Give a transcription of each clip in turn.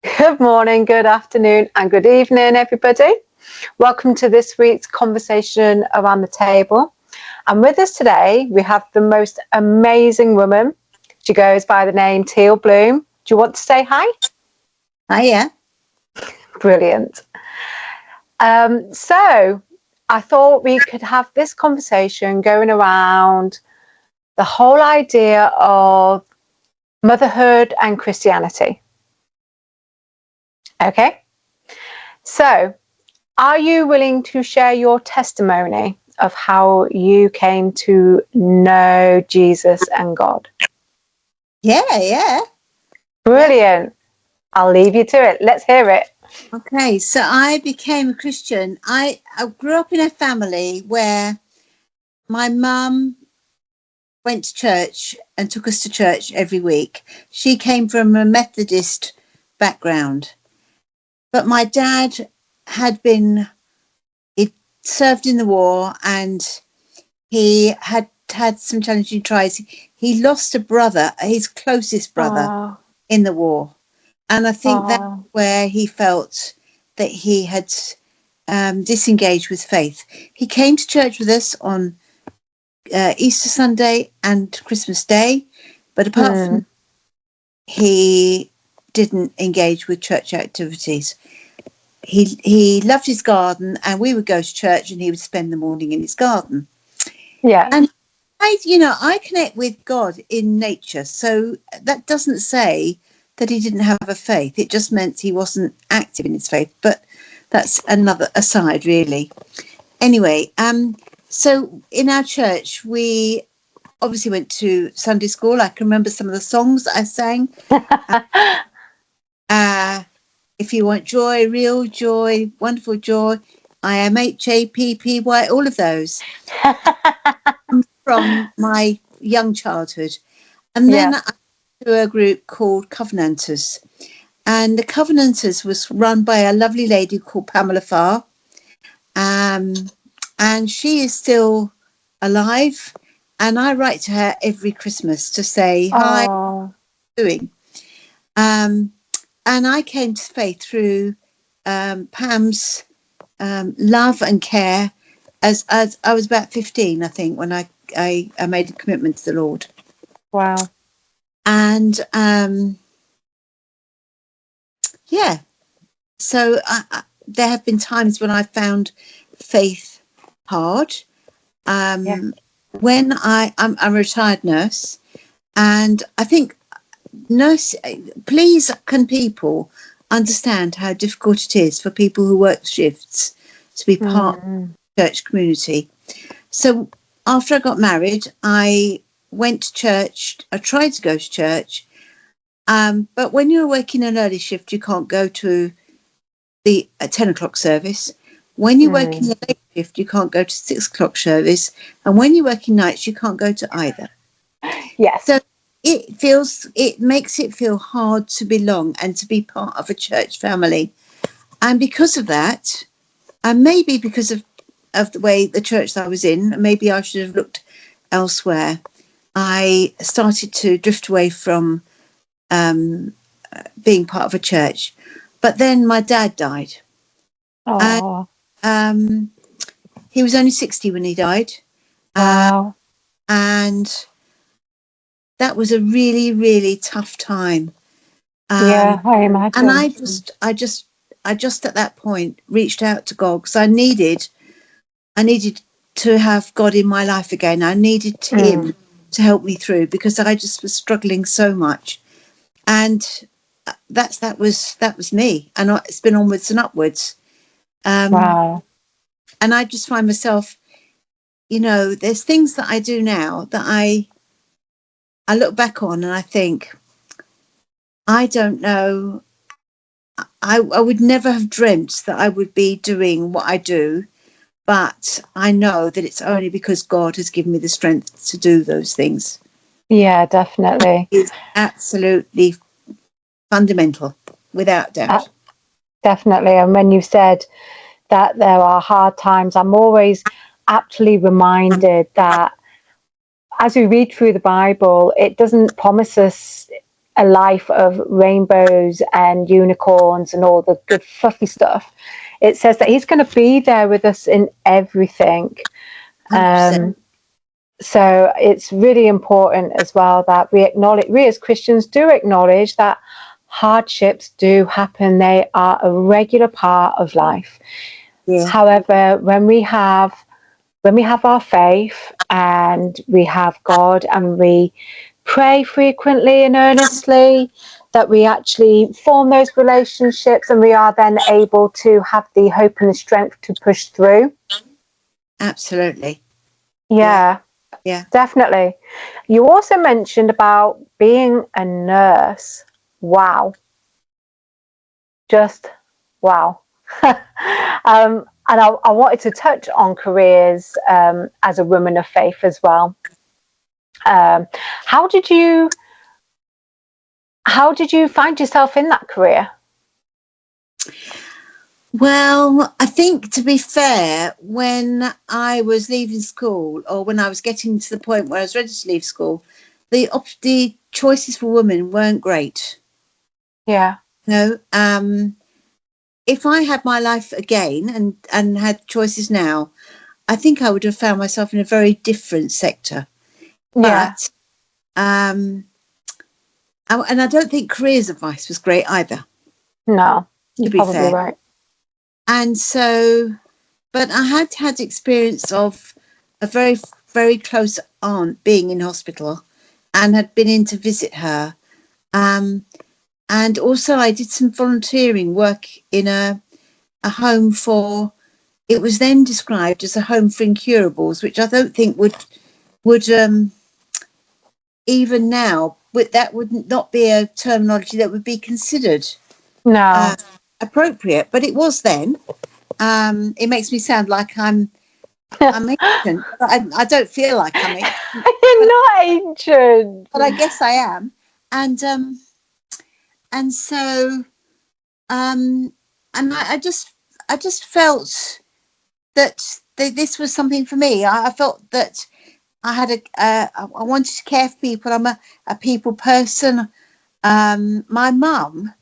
Good morning, good afternoon, and good evening, everybody. Welcome to this week's conversation around the table. And with us today, we have the most amazing woman. She goes by the name Teal Bloom. Do you want to say hi? Hiya. Brilliant. So I thought we could have this conversation going around the whole idea of motherhood and Christianity. Okay, so are you willing to share your testimony of how you came to know Jesus and God? Yeah. Brilliant. I'll leave you to it. Let's hear it. Okay, so I became a Christian. I grew up in a family where my mum went to church and took us to church every week. She came from a Methodist background, but my dad he served in the war, and he had some challenging tries. He lost a brother, his closest brother, in the war. And I think that's where he felt that he had disengaged with faith. He came to church with us on Easter Sunday and Christmas Day, but apart from he didn't engage with church activities. He loved his garden, and we would go to church and he would spend the morning in his garden. Yeah. And I connect with God in nature, so that doesn't say that he didn't have a faith. It just meant he wasn't active in his faith, but that's another aside, really. Anyway, so in our church, we obviously went to Sunday school. I can remember some of the songs I sang. If you want joy, real joy, wonderful joy, I am HAPPY, all of those from my young childhood. And then I went to a group called Covenanters. And the Covenanters was run by a lovely lady called Pamela Farr. And she is still alive. And I write to her every Christmas to say, hi, how are you doing? And I came to faith through Pam's love and care as I was about 15, I think, when I made a commitment to the Lord. Wow. And so there have been times when I found faith hard. When I'm a retired nurse, and I think please can people understand how difficult it is for people who work shifts to be part of the church community. So after I got married, I went to church. I tried to go to church. But when you're working an early shift, you can't go to the 10 o'clock service. When you're working a late shift, you can't go to 6 o'clock service. And when you're working nights, you can't go to either. Yes. So it makes it feel hard to belong and to be part of a church family. And because of that, and maybe because of the way the church that I was in, maybe I should have looked elsewhere, I started to drift away from being part of a church. But then my dad died. And, he was only 60 when he died. Wow. And that was a really, really tough time. I imagine. And I just at that point reached out to God, because I needed to have God in my life again. I needed him to help me through, because I just was struggling so much. And that was me, and it's been onwards and upwards. Wow. And I just find myself, there's things that I do now that I look back on and I think, I don't know, I would never have dreamt that I would be doing what I do, but I know that it's only because God has given me the strength to do those things. Yeah, definitely. It's absolutely fundamental, without doubt. Definitely. And when you said that there are hard times, I'm always aptly reminded that as we read through the Bible, it doesn't promise us a life of rainbows and unicorns and all the good fluffy stuff. It says that he's going to be there with us in everything. 100%. So it's really important as well that we as Christians do acknowledge that hardships do happen. They are a regular part of life. Yeah. However, when we have our faith and we have God and we pray frequently and earnestly, that we actually form those relationships, and we are then able to have the hope and the strength to push through. Absolutely. Yeah. Definitely. You also mentioned about being a nurse. Wow. Just wow. And I wanted to touch on careers as a woman of faith as well. How did you find yourself in that career? Well, I think, to be fair, when I was leaving school, or when I was getting to the point where I was ready to leave school, the choices for women weren't great. Yeah. No. If I had my life again and had choices now, I think I would have found myself in a very different sector. Yeah. But and I don't think careers advice was great either. No, To you're be probably fair. right. And so, but I had experience of a very, very close aunt being in hospital, and had been in to visit her. And also I did some volunteering work in a home for, it was then described as a home for incurables, which I don't think would even now, that would not be a terminology that would be considered appropriate, but it was then. It makes me sound like I'm ancient, but I don't feel like I'm ancient. You're not ancient, but I guess I am. And so and I just felt that this was something for me. I felt that I had I wanted to care for people. I'm a people person. My mum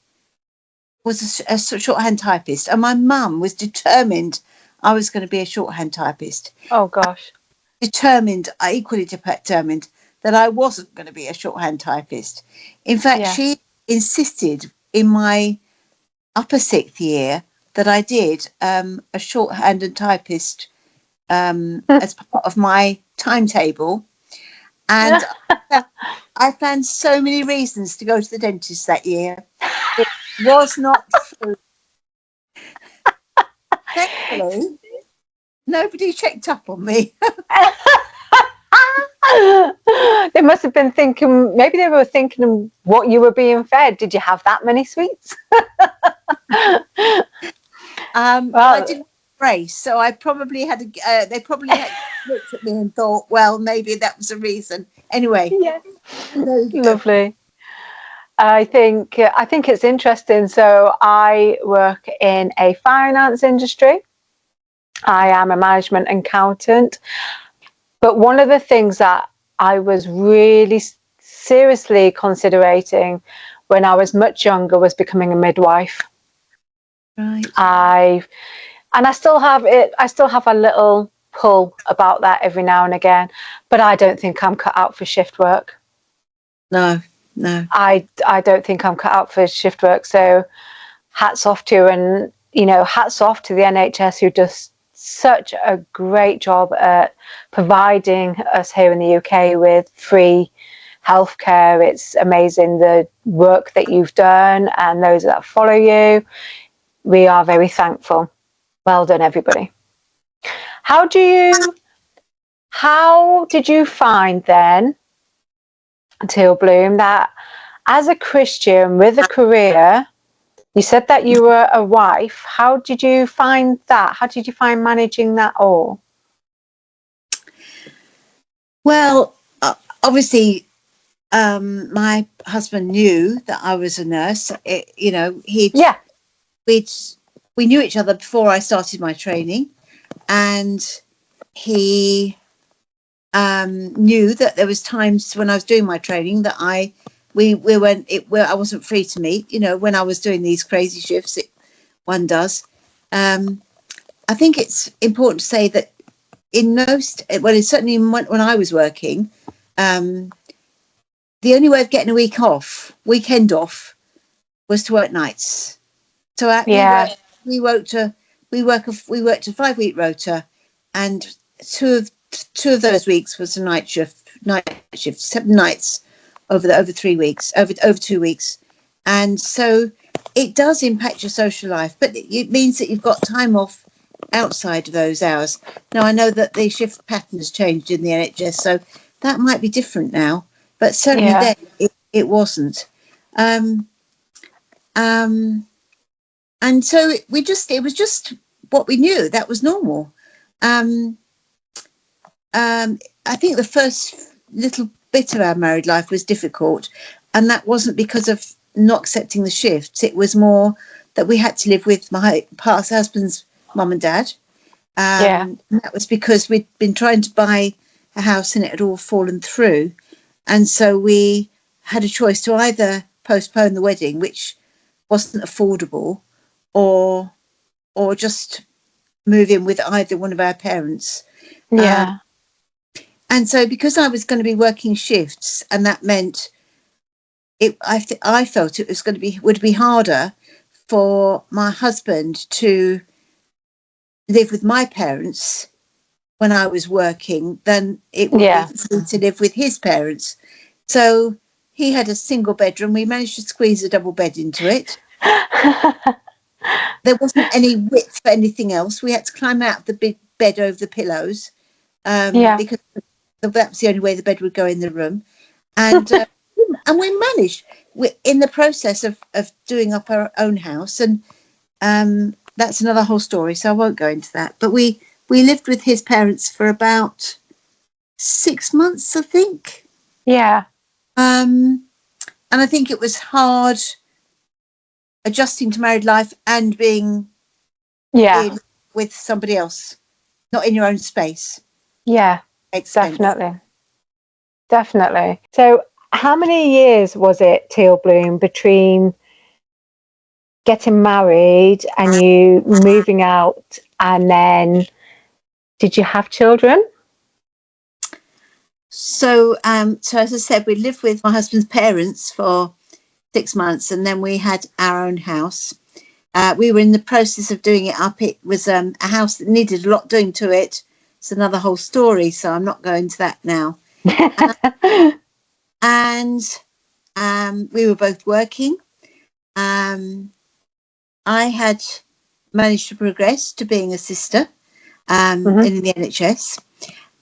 was a shorthand typist, and my mum was determined I was going to be a shorthand typist. Oh gosh. Equally determined that I wasn't going to be a shorthand typist. In fact, she insisted in my upper sixth year that I did a shorthand and typist as part of my timetable. And I found so many reasons to go to the dentist that year. It was not true. Thankfully, nobody checked up on me. They must have been thinking, maybe they were thinking what you were being fed. Did you have that many sweets? I didn't brace, so I probably had they probably had looked at me and thought, well, maybe that was a reason. Anyway, Lovely. I think it's interesting. So I work in a finance industry. I am a management accountant. But one of the things that I was really seriously considering when I was much younger was becoming a midwife. Right. I still have it. I still have a little pull about that every now and again, but I don't think I'm cut out for shift work. No. I don't think I'm cut out for shift work. So hats off to you, and hats off to the NHS, who does such a great job at providing us here in the UK with free healthcare. It's amazing the work that you've done and those that follow you. We are very thankful. Well done, everybody. How did you find then, Teal Bloom, that as a Christian with a career, you said that you were a wife. How did you find that? How did you find managing that all? Well, obviously, my husband knew that I was a nurse. We knew each other before I started my training, and he knew that there was times when I was doing my training that I I wasn't free to meet, when I was doing these crazy shifts, one does. I think it's important to say that certainly when I was working, the only way of getting a weekend off, was to work nights. So we worked a 5-week rota, and two of those weeks was a night shift, 7 nights over 3 weeks, over 2 weeks. And so it does impact your social life, but it means that you've got time off outside of those hours. Now, I know that the shift pattern has changed in the NHS, so that might be different now, but certainly then it wasn't. And so it was just what we knew. That was normal. I think the first little bit of our married life was difficult, and that wasn't because of not accepting the shifts. It was more that we had to live with my past husband's mum and dad. And that was because we'd been trying to buy a house and it had all fallen through. And so we had a choice to either postpone the wedding, which wasn't affordable, or just move in with either one of our parents. And so because I was going to be working shifts, and that meant I felt it would be harder for my husband to live with my parents when I was working than it would be for me to live with his parents. So he had a single bedroom. We managed to squeeze a double bed into it. There wasn't any width for anything else. We had to climb out of the big bed over the pillows, because that was the only way the bed would go in the room. And and we managed. We're in the process of doing up our own house, and that's another whole story, so I won't go into that. But we lived with his parents for about 6 months, I think. And I think it was hard adjusting to married life and being in with somebody else, not in your own space. Definitely. So how many years was it, Teal Bloom, between getting married and you moving out, and then did you have children? So as I said, we lived with my husband's parents for 6 months, and then we had our own house. We were in the process of doing it up. It was a house that needed a lot doing to it. It's another whole story, so I'm not going to that now. And we were both working. I had managed to progress to being a sister in the NHS,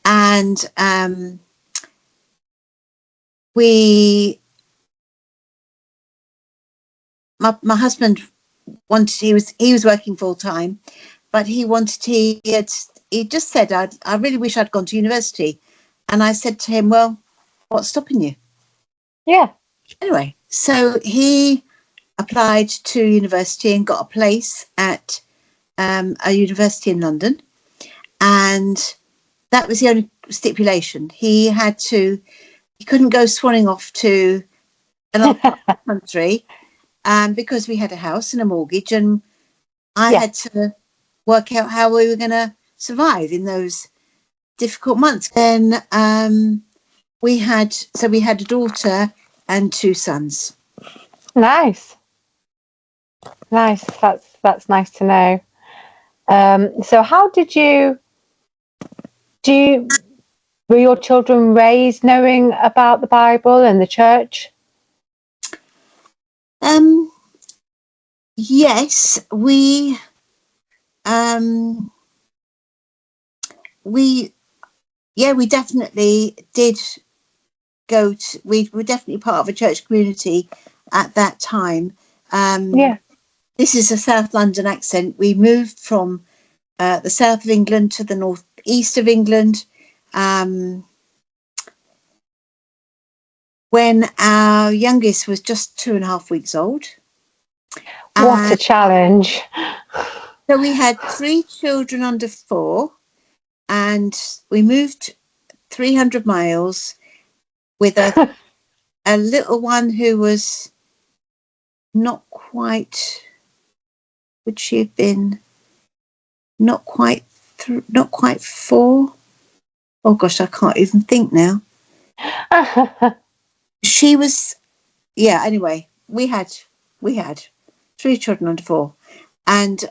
and my husband wanted, he was working full time, but he just said, I really wish I'd gone to university. And I said to him, well, what's stopping you? Anyway, so he applied to university and got a place at a university in London, and that was the only stipulation. He couldn't go swanning off to another part of the country, because we had a house and a mortgage, and I had to work out how we were going to survive in those difficult months. Then we had a daughter and 2 sons. Nice. That's nice to know. So how were your children raised knowing about the Bible and the church? Yes, we definitely did we were definitely part of a church community at that time. This is a South London accent. We moved from the south of England to the north east of England when our youngest was just 2.5 weeks old. What a challenge. So we had 3 children under 4, and we moved 300 miles with a a little one who was not quite, would she have been not quite 4? Oh gosh, I can't even think now. She was, yeah, anyway, we had 3 children under 4. And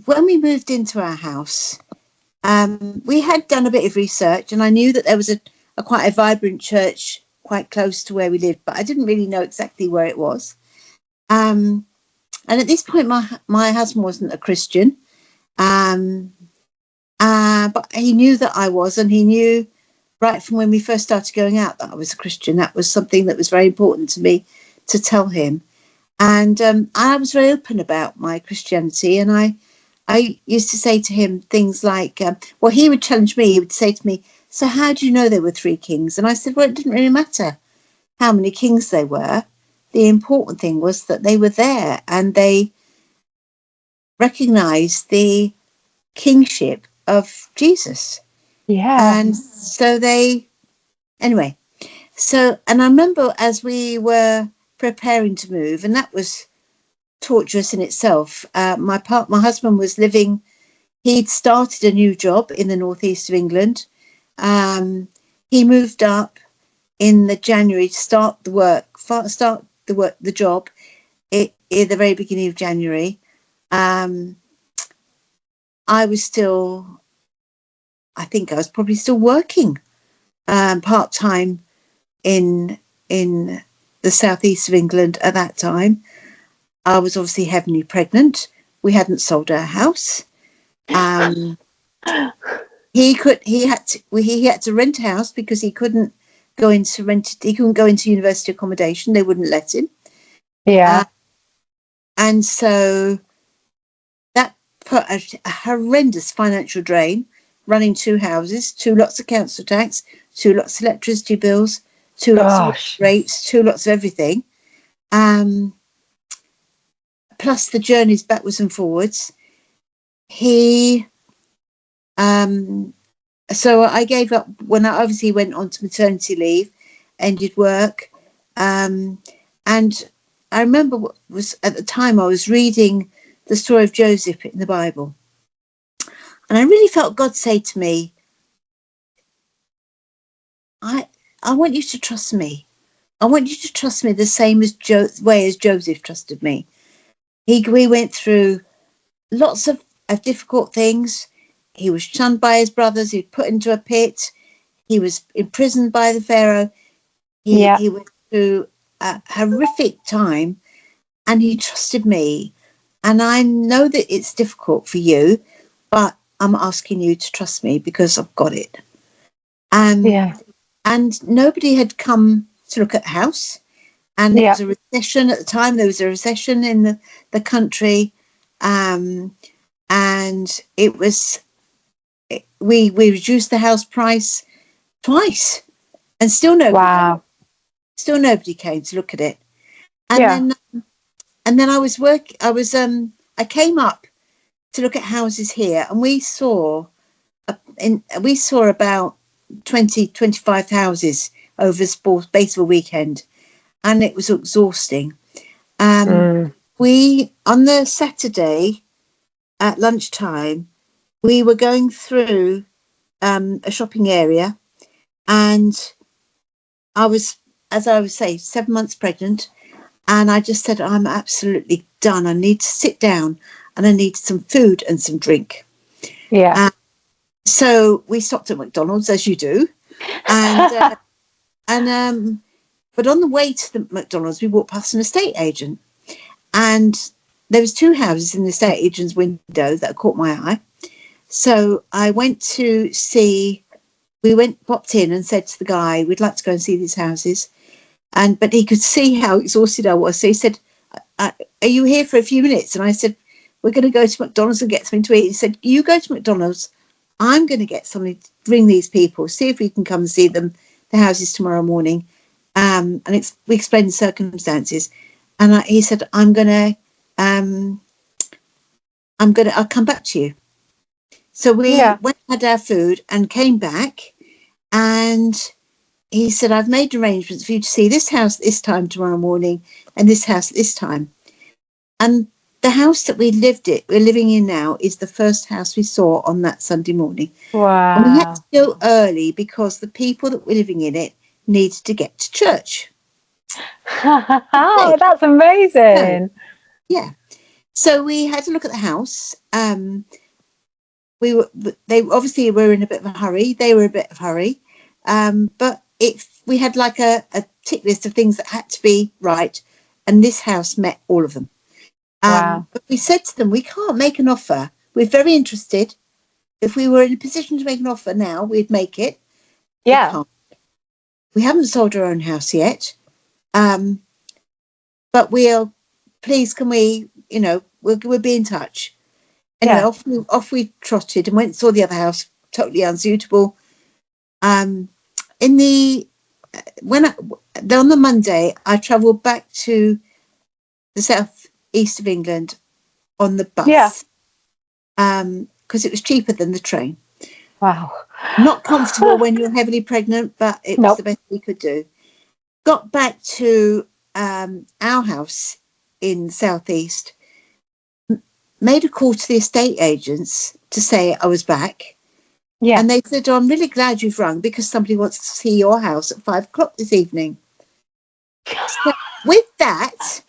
when we moved into our house, we had done a bit of research, and I knew that there was a quite a vibrant church quite close to where we lived, but I didn't really know exactly where it was. And at this point, my husband wasn't a Christian, but he knew that I was, and he knew right from when we first started going out that I was a Christian. That was something that was very important to me to tell him. And I was very open about my Christianity, and I used to say to him things like, well, he would challenge me. He would say to me, so how do you know there were 3 kings? And I said, well, it didn't really matter how many kings there were. The important thing was that they were there, and they recognized the kingship of Jesus. Yeah. And so anyway, and I remember as we were preparing to move, and that was torturous in itself. My husband was living, he'd started a new job in the northeast of England. He moved up in the January to start the job at the very beginning of January. I think I was probably still working part-time in the southeast of England at that time. I was obviously heavily pregnant. We hadn't sold our house. He had to rent a house because he couldn't go into university accommodation. They wouldn't let him. Yeah. And so that put a horrendous financial drain, running 2 houses, 2 lots of council tax, 2 lots of electricity bills, 2 lots of rates, 2 lots of everything. Plus the journeys backwards and forwards. So I gave up when I obviously went on to maternity leave, ended work. And I remember at the time I was reading the story of Joseph in the Bible. And I really felt God say to me, I want you to trust me. I want you to trust me the same way as Joseph trusted me. He went through lots of difficult things. He was shunned by his brothers. He was put into a pit. He was imprisoned by the Pharaoh. He went through a horrific time, and he trusted me. And I know that it's difficult for you, but I'm asking you to trust me because I've got it. And nobody had come to look at the house. And there was a recession at the time. There was a recession in the country. And it was, we reduced the house price twice, and still nobody came to look at it. And then I came up to look at houses here, and we saw about 25 houses over the space of a weekend, and it was exhausting. We, on the Saturday at lunchtime, we were going through a shopping area, and I was 7 months pregnant, and I just said, I'm absolutely done. I need to sit down, and I need some food and some drink. So we stopped at McDonald's, as you do, but on the way to the McDonald's, we walked past an estate agent, and there was 2 houses in the estate agent's window that caught my eye. So I popped in and said to the guy, we'd like to go and see these houses. But he could see how exhausted I was. So he said, are you here for a few minutes? And I said, we're going to go to McDonald's and get something to eat. He said, you go to McDonald's. I'm going to get something to bring these people, see if we can come and see the houses tomorrow morning. And we explained the circumstances. And he said, I'll come back to you. So we went and had our food and came back, and he said, I've made arrangements for you to see this house this time tomorrow morning and this house this time. And the house that we're living in now is the first house we saw on that Sunday morning. Wow. And we had to go early because the people that were living in it needed to get to church. Oh, that's amazing. Yeah. So we had to look at the house. They obviously were in a bit of a hurry. They were in a bit of a hurry. But we had like a tick list of things that had to be right. And this house met all of them. Wow. But we said to them, we can't make an offer. We're very interested. If we were in a position to make an offer now, we'd make it. Yeah. We can't. We haven't sold our own house yet. But please, can we, we'll be in touch. Anyway, off we trotted and went and saw the other house, totally unsuitable. On the Monday, I travelled back to the south east of England on the bus. Because it was cheaper than the train. Wow. Not comfortable when you're heavily pregnant, but it was the best we could do. Got back to our house in the southeast, made a call to the estate agents to say I was back. Yeah. And they said, I'm really glad you've rung because somebody wants to see your house at 5:00 this evening. So with that,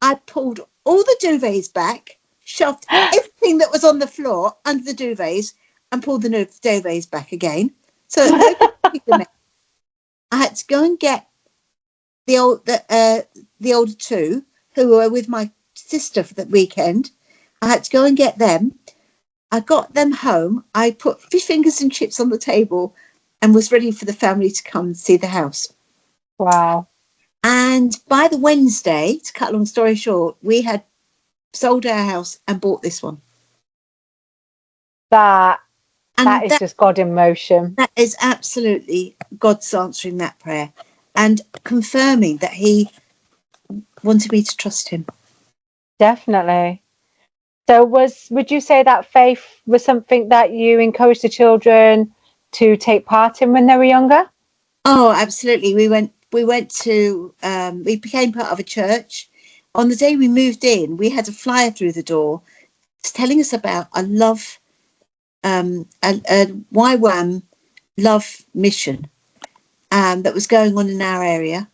I pulled all the duvets back, shoved everything that was on the floor under the duvets and pulled the duvets back again. So I had to go and get the older two who were with my sister for the weekend. I had to go and get them. I got them home. I put fish fingers and chips on the table and was ready for the family to come and see the house. Wow. And by the Wednesday, to cut a long story short, we had sold our house and bought this one. That is just God in motion. That is absolutely God's answering that prayer and confirming that he wanted me to trust him. Definitely. So would you say that faith was something that you encouraged the children to take part in when they were younger? Oh, absolutely. We became part of a church. On the day we moved in, we had a flyer through the door telling us about a YWAM love mission that was going on in our area.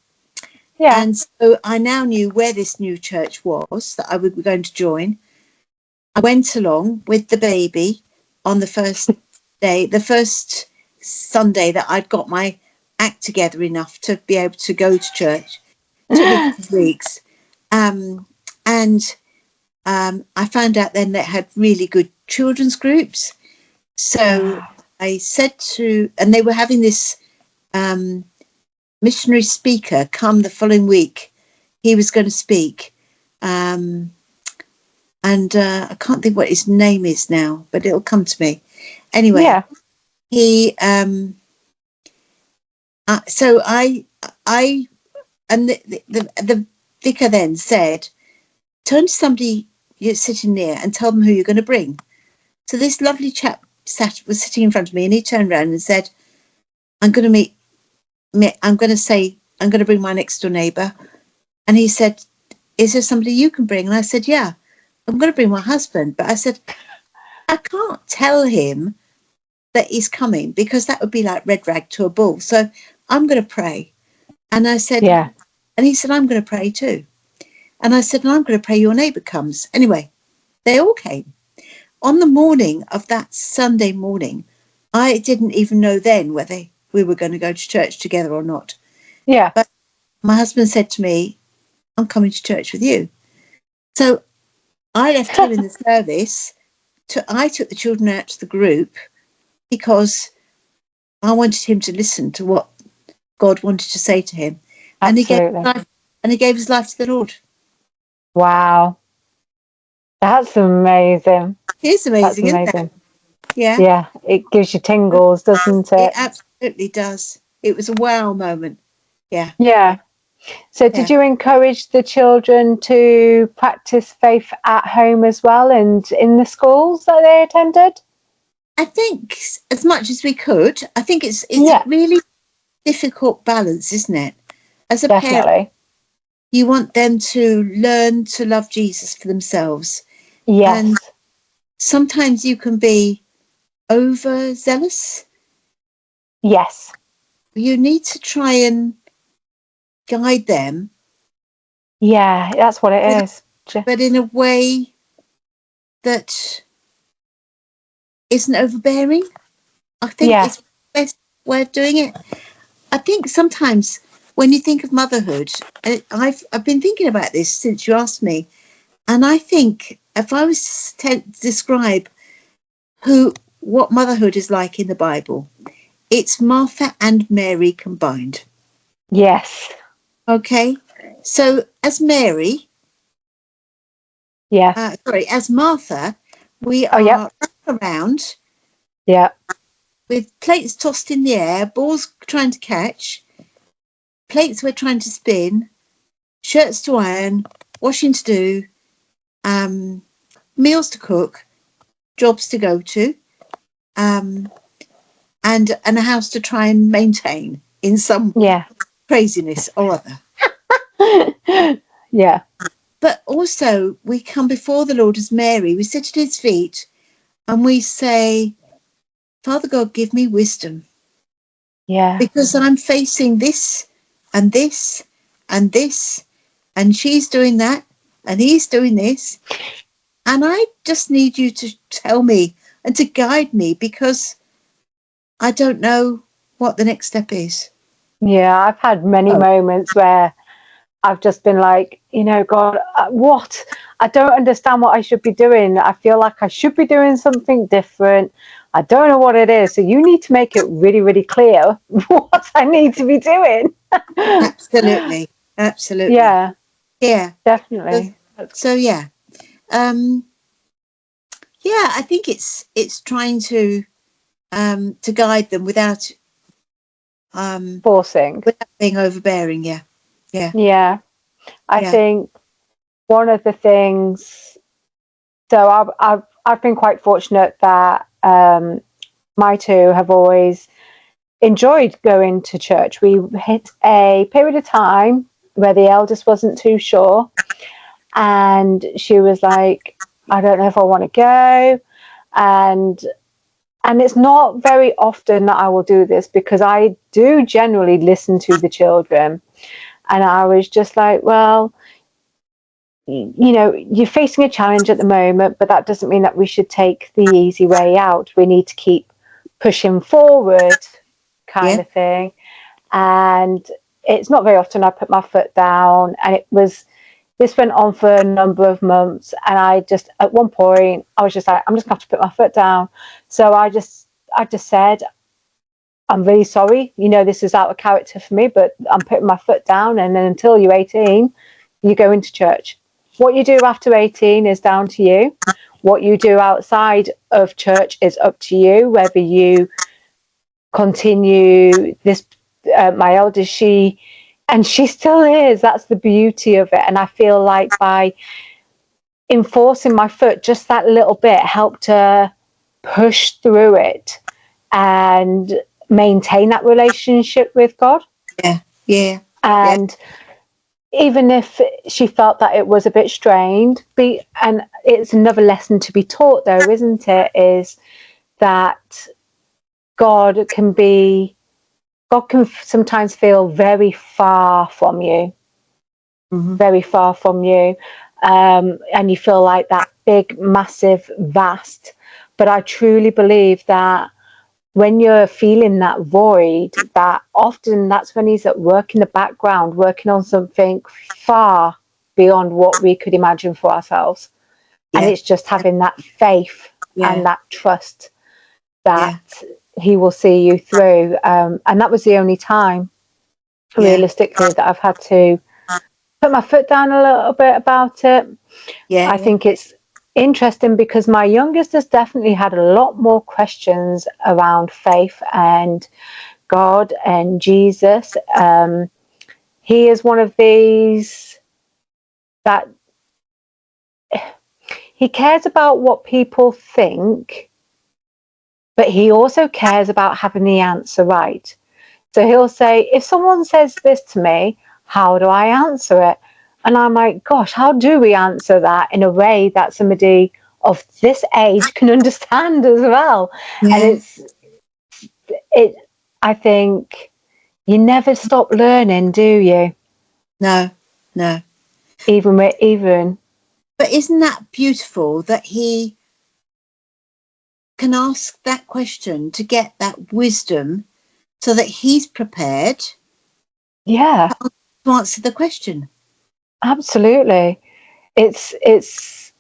Yeah. And so I now knew where this new church was that I was going to join. I went along with the baby on the first day, the first Sunday that I'd got my act together enough to be able to go to church. It took me 2 weeks. I found out then they had really good children's groups. So I said and they were having this missionary speaker come the following week. He was going to speak. I can't think what his name is now, but it'll come to me. Anyway, he so I and the vicar then said, turn to somebody you're sitting near and tell them who you're going to bring. So this lovely chap was sitting in front of me, and he turned around and said, I'm going to bring my next door neighbour. And he said, is there somebody you can bring? And I said, yeah, I'm going to bring my husband. But I said, I can't tell him that he's coming because that would be like red rag to a bull. So I'm going to pray. And I said, and he said, I'm going to pray too. And I said, and I'm going to pray your neighbour comes. Anyway, they all came. On the morning of that Sunday morning, I didn't even know then whether we were going to go to church together or not. Yeah. But my husband said to me, I'm coming to church with you. So I left him in the service. I took the children out to the group because I wanted him to listen to what God wanted to say to him. Absolutely. And he gave his life to the Lord. Wow. That's amazing. It is amazing, isn't it? Yeah. Yeah, it gives you tingles, doesn't it? It absolutely does. It was a wow moment. Yeah. Yeah. So did you encourage the children to practice faith at home as well and in the schools that they attended? I think as much as we could. I think it's really difficult balance, isn't it? As a parent, Definitely. you want them to learn to love Jesus for themselves. Yes. And sometimes you can be overzealous. Yes. You need to try and guide them. Yeah, that's what it is. But in a way that isn't overbearing. I think Yeah. it's the best way of doing it. I think sometimes when you think of motherhood, I've been thinking about this since you asked me, and I think if I was to describe what motherhood is like in the Bible, it's Martha and Mary combined. Yes. Okay, so as Mary, Yeah. as Martha, we Oh, yep. are around Yeah. with plates tossed in the air, balls trying to catch, plates we're trying to spin, shirts to iron, washing to do, meals to cook, jobs to go to, and a house to try and maintain in some Yeah. craziness or other. Yeah. But also, we come before the Lord as Mary. We sit at his feet and we say, Father God, give me wisdom, Yeah. because I'm facing this and this and this, and she's doing that and he's doing this. And I just need you to tell me and to guide me, because I don't know what the next step is. Yeah. I've had many moments where I've just been like, God, what? I don't understand what I should be doing. I feel like I should be doing something different. I don't know what it is. So you need to make it really, really clear what I need to be doing. Absolutely. Absolutely. Yeah, Yeah. So, definitely. so yeah. Um, yeah, I think it's trying to guide them Forcing. without being overbearing. Yeah. Yeah. Yeah. I Yeah. think one of the things, so I've been quite fortunate that my two have always enjoyed going to church. We hit a period of time where the eldest wasn't too sure, and she was like, I don't know if I want to go. And it's not very often that I will do this, because I do generally listen to the children. And I was just like, well, you're facing a challenge at the moment, but that doesn't mean that we should take the easy way out. We need to keep pushing forward, kind Yeah. of thing. And it's not very often I put my foot down. And this went on for a number of months. And at one point, I was just like, I'm just gonna have to put my foot down. So I just said, I'm really sorry. This is out of character for me, but I'm putting my foot down. And then until you're 18, you go into church. What you do after 18 is down to you. What you do outside of church is up to you, whether you continue this. My eldest, she still is. That's the beauty of it. And I feel like by enforcing my foot just that little bit helped her push through it and maintain that relationship with God. Yeah. Yeah. Yeah. And even if she felt that it was a bit strained, and it's another lesson to be taught though, isn't it, is that God can sometimes feel very far from you, Mm-hmm. very far from you. And you feel like that big, massive, vast. But I truly believe that when you're feeling that void, that often that's when he's at work in the background, working on something far beyond what we could imagine for ourselves. And Yeah. it's just having that faith Yeah. and that trust that Yeah. he will see you through. And that was the only time, Yeah. realistically, that I've had to put my foot down a little bit about it. Yeah. I think it's interesting because my youngest has definitely had a lot more questions around faith and God and Jesus. He is one of these that he cares about what people think, but he also cares about having the answer right. So he'll say, if someone says this to me, how do I answer it? And I'm like, gosh, how do we answer that in a way that somebody of this age can understand as well? And Yeah. I think you never stop learning, do you? No, no. Even. But isn't that beautiful that he can ask that question to get that wisdom so that he's prepared Yeah, to answer the question? absolutely. It's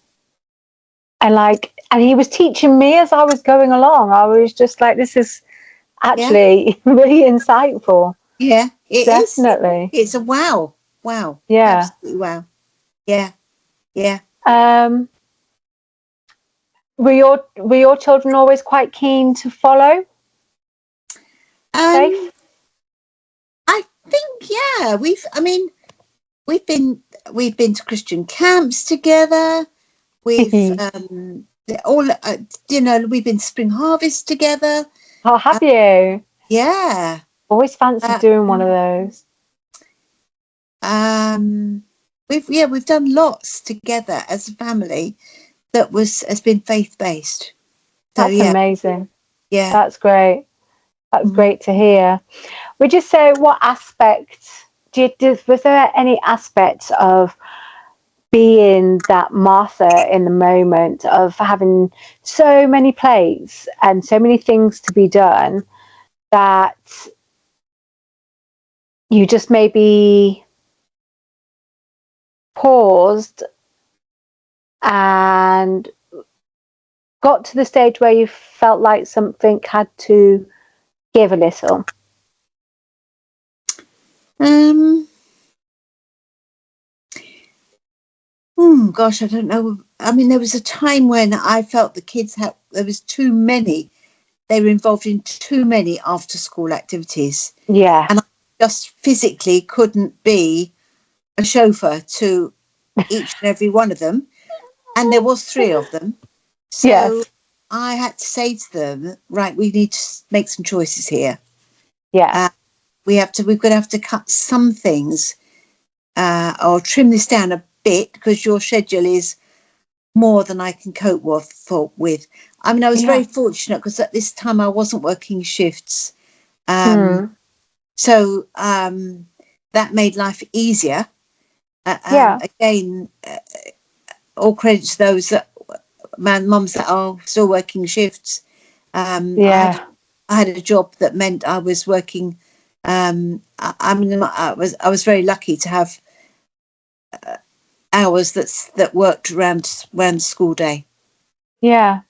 and he was teaching me as I was going along. I was just like, this is Yeah. actually really insightful. Yeah, it is. Definitely. It's a wow. Wow. Yeah. Absolutely wow. Yeah. Yeah. Um, were your children always quite keen to follow Um, faith? I think, yeah, we've been to Christian camps together. We've all we've been to Spring Harvest together. Oh, have you? Yeah. Always fancied doing one of those. Um, we've done lots together as a family that has been faith based. So That's yeah, amazing. yeah. That's great. That's Mhm. great to hear. Would you say what aspects was there any aspects of being that Martha in the moment of having so many plates and so many things to be done that you just maybe paused and got to the stage where you felt like something had to give a little? Um, Gosh, I don't know. I mean, there was a time when I felt the kids there was too many. They were involved in too many after school activities. Yeah. And I just physically couldn't be a chauffeur to each and every one of them. And there was 3 of them. So Yes. I had to say to them, right, we need to make some choices here. Yeah. We're going to have to cut some things or trim this down a bit because your schedule is more than I can cope with. I mean, I was Yeah. very fortunate because at this time I wasn't working shifts. Um, Mm. so that made life easier. Yeah. Again, all credit to those mums that are still working shifts. Yeah. I had a job that meant I was working. I was very lucky to have hours that worked around school day. Yeah.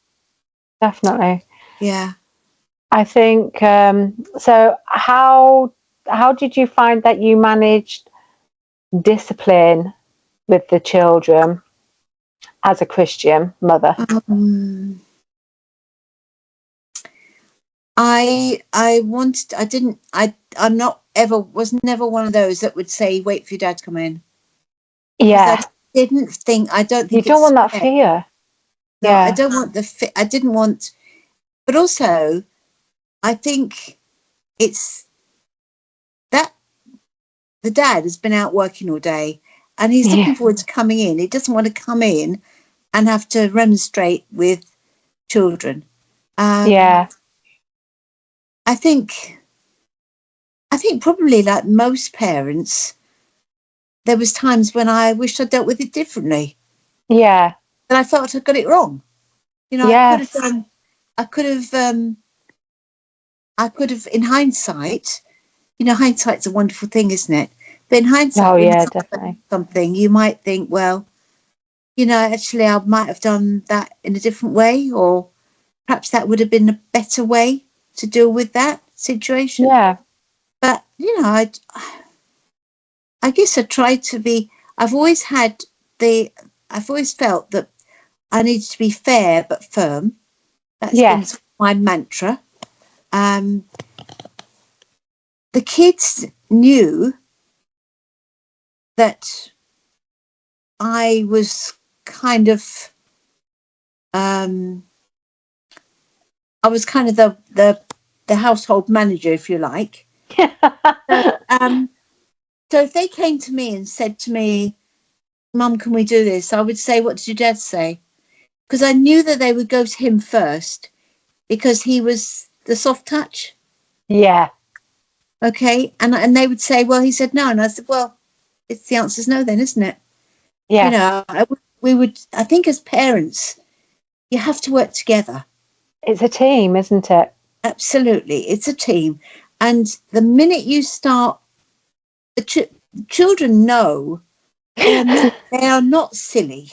Definitely. Yeah. I think so. How did you find that you managed discipline with the children as a Christian mother? I'm not ever was never one of those that would say wait for your dad to come in because Yeah. I don't You think don't it's want that fair. fear. No, I Yeah. don't want I didn't want, but also I think it's that the dad has been out working all day and he's Yeah. looking forward to coming in. He doesn't want to come in and have to remonstrate with children. Um, Yeah. I think probably like most parents, there was times when I wished I dealt with it differently. Yeah. That I felt I got it wrong. You know, Yes. I could have, in hindsight, hindsight's a wonderful thing, isn't it? But in Oh hindsight, when yeah, it's definitely. something, you might think, well, actually, I might have done that in a different way, or perhaps that would have been a better way to deal with that situation. Yeah. But, I guess I tried to be, I've always had I've always felt that I needed to be fair but firm. That's been Yes. my mantra. Um, the kids knew that I was kind of, I was kind of the household manager, if you like. So if they came to me and said to me, Mum, can we do this? I would say, what did your dad say? Because I knew that they would go to him first because he was the soft touch. Yeah. Okay. And they would say, well, he said no. And I said, well, it's the answer's no then, isn't it? Yeah. You know, I think as parents, you have to work together. It's a team, isn't it? Absolutely. It's a team. And the minute you start, the children know they are not silly.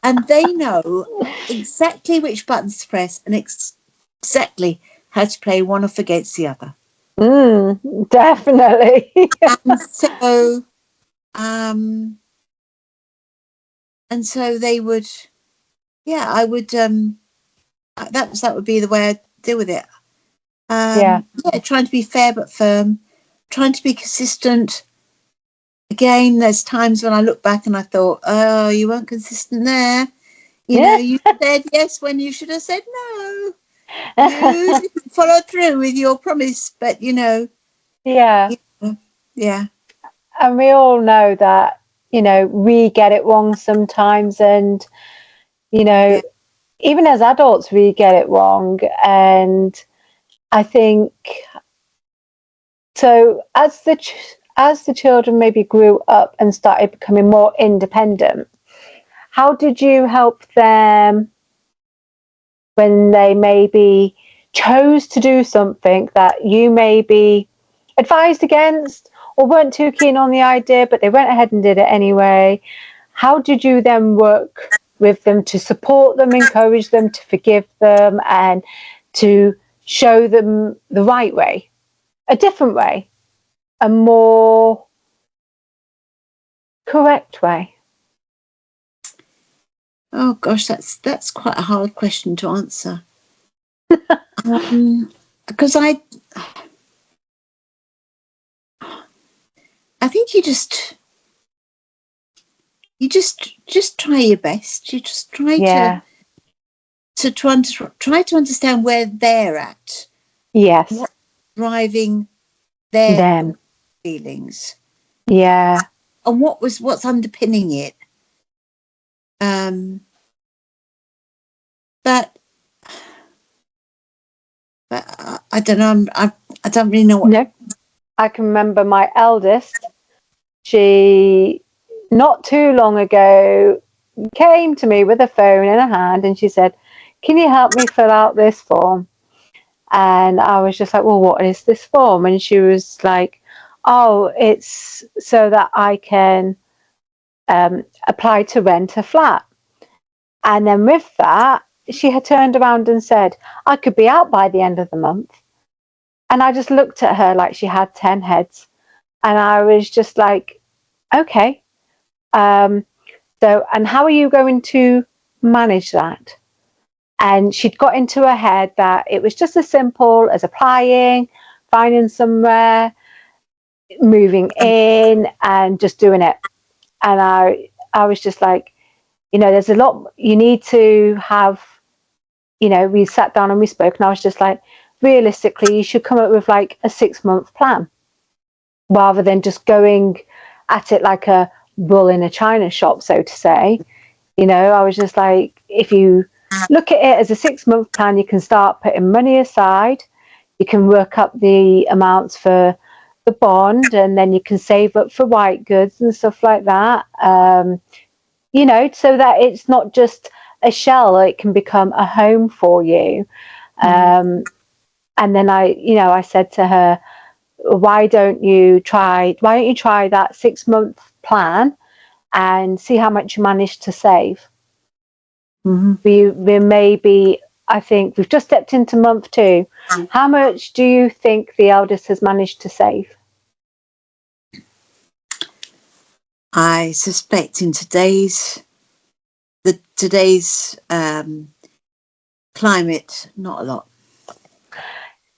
And they know exactly which buttons to press and exactly how to play one off against the other. Definitely. And so they would, I would, that would be the way I'd deal with it. Trying to be fair but firm, trying to be consistent. Again, there's times when I look back and I thought, oh, you weren't consistent there. You know, you said yes when you should have said no. You didn't follow through with your promise, but you know. Yeah. And we all know that, you know, we get it wrong sometimes, and, you know, even as adults, we get it wrong. And I think, so as the children maybe grew up and started becoming more independent, how did you help them when they maybe chose to do something that you maybe advised against or weren't too keen on the idea, but they went ahead and did it anyway? How did you then work with them to support them, encourage them, to forgive them, and to show them the right way, a different way, a more correct way? Oh gosh, that's quite a hard question to answer. Because I think you just try your best. You just try to try to understand where they're at. Yes. What's driving their feelings. Yeah. And what's underpinning it. But I don't know. I don't really know what. No, I can remember my eldest. She, not too long ago, came to me with a phone in her hand and she said, "Can you help me fill out this form?" And I was just like, "Well, what is this form?" And she was like, "Oh, it's so that I can apply to rent a flat." And then with that, she had turned around and said, "I could be out by the end of the month." And I just looked at her like she had 10 heads. And I was just like, okay. So, and how are you going to manage that? And she'd got into her head that it was just as simple as applying, finding somewhere, moving in, and just doing it. And I was just like, you know, there's a lot you need to have. You know, we sat down and we spoke, and I was just like, realistically, you should come up with like a 6-month plan rather than just going at it like a bull in a china shop, so to say. You know, I was just like, if you look at it as a 6-month plan, you can start putting money aside, you can work up the amounts for the bond, and then you can save up for white goods and stuff like that. You know, so that it's not just a shell, it can become a home for you. And then I said to her, why don't you try that 6-month plan and see how much you manage to save? We maybe, I think we've just stepped into month 2. How much do you think the eldest has managed to save? I suspect in today's climate, not a lot.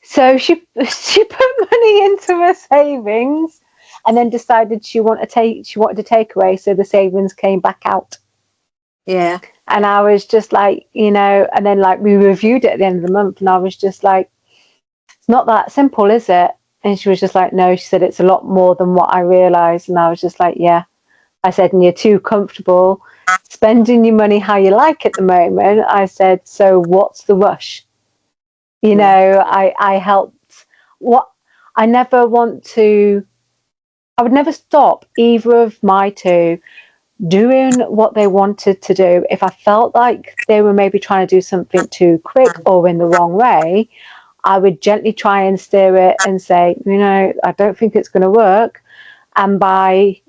So she put money into her savings and then decided she wanted to take away, so the savings came back out. Yeah. And I was just like, you know, and then like we reviewed it at the end of the month, and I was just like, it's not that simple, is it? And she was just like, no, she said, it's a lot more than what I realised. And I was just like, yeah. I said, and you're too comfortable spending your money how you like at the moment. I said, so what's the rush? You know, I helped. I never want to, I would never stop either of my two doing what they wanted to do. If I felt like they were maybe trying to do something too quick or in the wrong way, I would gently try and steer it and say, you know, I don't think it's going to work. And by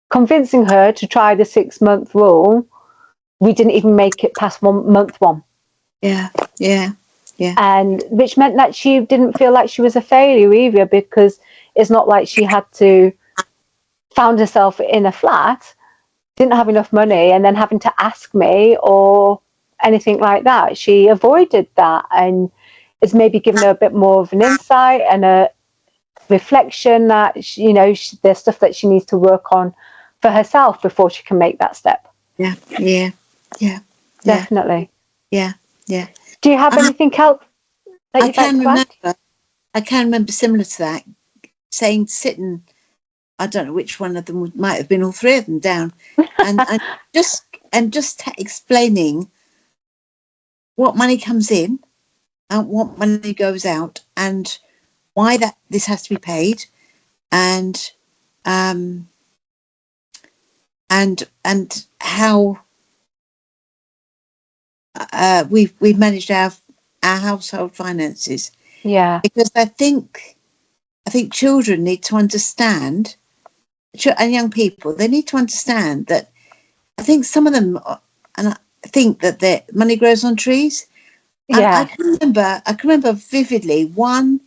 convincing her to try the 6-month rule, we didn't even make it past month one. Yeah. And which meant that she didn't feel like she was a failure either, because it's not like she had to found herself in a flat, didn't have enough money, and then having to ask me or anything like that. She avoided that, and it's maybe given her a bit more of an insight and a reflection that she, you know, there's stuff that she needs to work on for herself before she can make that step. Yeah. Definitely. Yeah. Do you have anything else that you'd like to add? I can remember similar to that, sitting, I don't know which one of them might have been all three of them down, and just explaining what money comes in and what money goes out, and why that this has to be paid, and how we've managed our household finances. Yeah. Because I think children need to understand, and young people, they need to understand that. I think some of them, and I think that their money grows on trees. And I can remember vividly one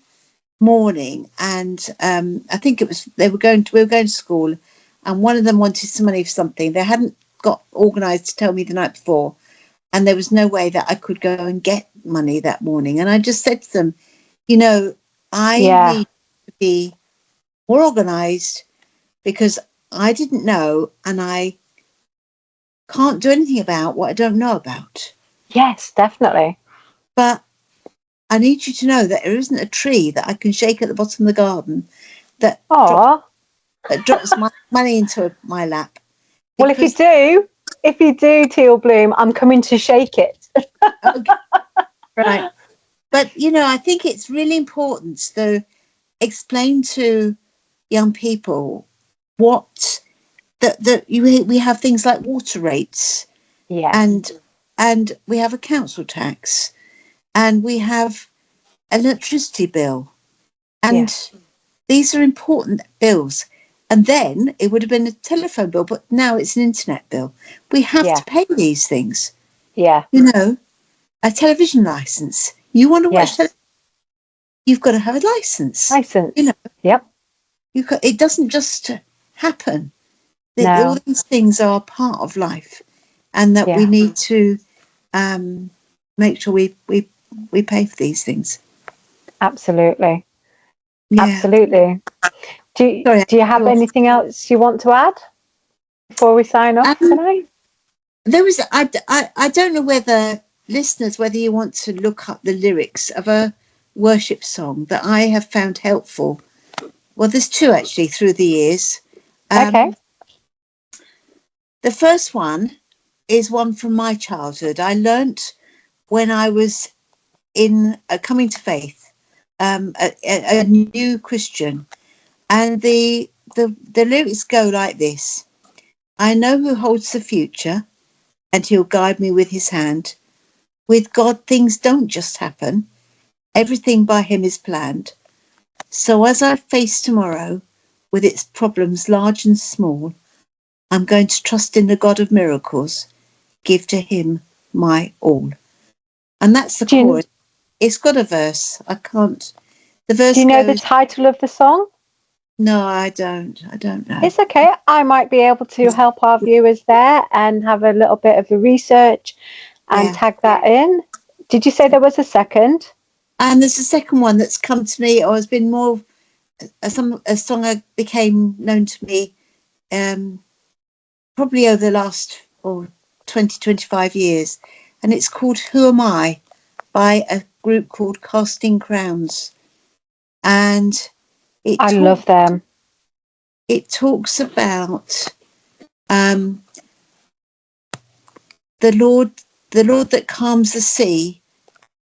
morning, and I think it was we were going to school, and one of them wanted some money for something. They hadn't got organised to tell me the night before, and there was no way that I could go and get money that morning. And I just said to them, you know, I need to be more organised, because I didn't know, and I can't do anything about what I don't know about. Yes, definitely. But I need you to know that there isn't a tree that I can shake at the bottom of the garden that drops my money into my lap. Well, if you do, Teal Bloom, I'm coming to shake it. Okay. Right. But, you know, I think it's really important to explain to young people what we have things like water rates, and we have a council tax, and we have electricity bill, and these are important bills. And then it would have been a telephone bill, but now it's an internet bill. We have to pay these things. Yeah. You know, a television license. You want to watch television? You've got to have a license. You know. Yep. It doesn't just happen. No. All these things are part of life, and that we need to make sure we pay for these things. Absolutely. Yeah. Absolutely. Do you have anything else you want to add before we sign off tonight? There was I don't know whether you want to look up the lyrics of a worship song that I have found helpful. Well, there's two actually through the years. Okay. The first one is one from my childhood. I learnt when I was in coming to faith, a new Christian, and the lyrics go like this: I know who holds the future, and he'll guide me with his hand. With God, things don't just happen. Everything by him is planned. So as I face tomorrow, with its problems large and small, I'm going to trust in the God of miracles, give to him my all. And that's the chorus. It's got a verse. I can't. The verse. Do you know the title of the song? No, I don't know. It's okay. I might be able to help our viewers there and have a little bit of a research and tag that in. Did you say there was a second? And there's a second one that's come to me, or has been more a song that became known to me probably over the last 20, 25 years. And it's called Who Am I? By a group called Casting Crowns. And I love them. It talks about the Lord that calms the sea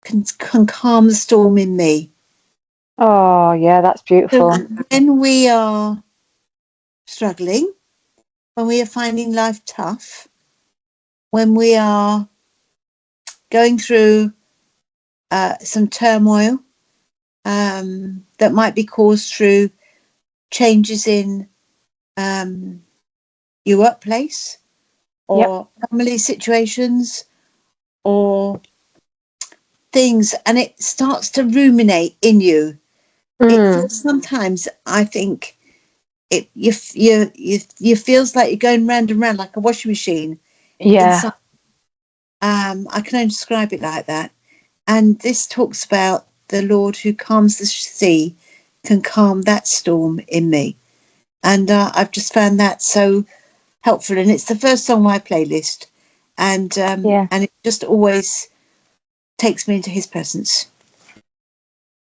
can calm the storm in me. Oh, yeah, that's beautiful. So when we are struggling, when we are finding life tough, when we are going through some turmoil that might be caused through changes in your workplace or family situations or things, and it starts to ruminate in you. It feels sometimes, I think, you feels like you're going round and round like a washing machine. Yeah. I can only describe it like that. And this talks about the Lord who calms the sea can calm that storm in me. And I've just found that so helpful. And it's the first song on my playlist. And it just always takes me into his presence.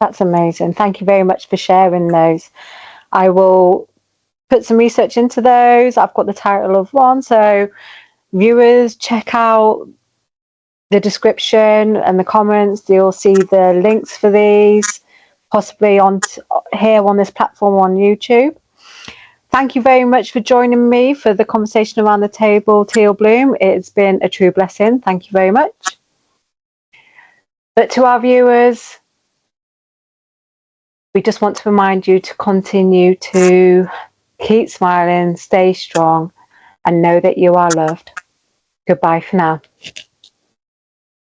That's amazing. Thank you very much for sharing those. I will put some research into those. I've got the title of one. So viewers, check out the description and the comments. You'll see the links for these, possibly on here on this platform on YouTube. Thank you very much for joining me for the conversation around the table, Teal Bloom. It's been a true blessing. Thank you very much. But to our viewers, we just want to remind you to continue to keep smiling, stay strong, and know that you are loved. Goodbye for now.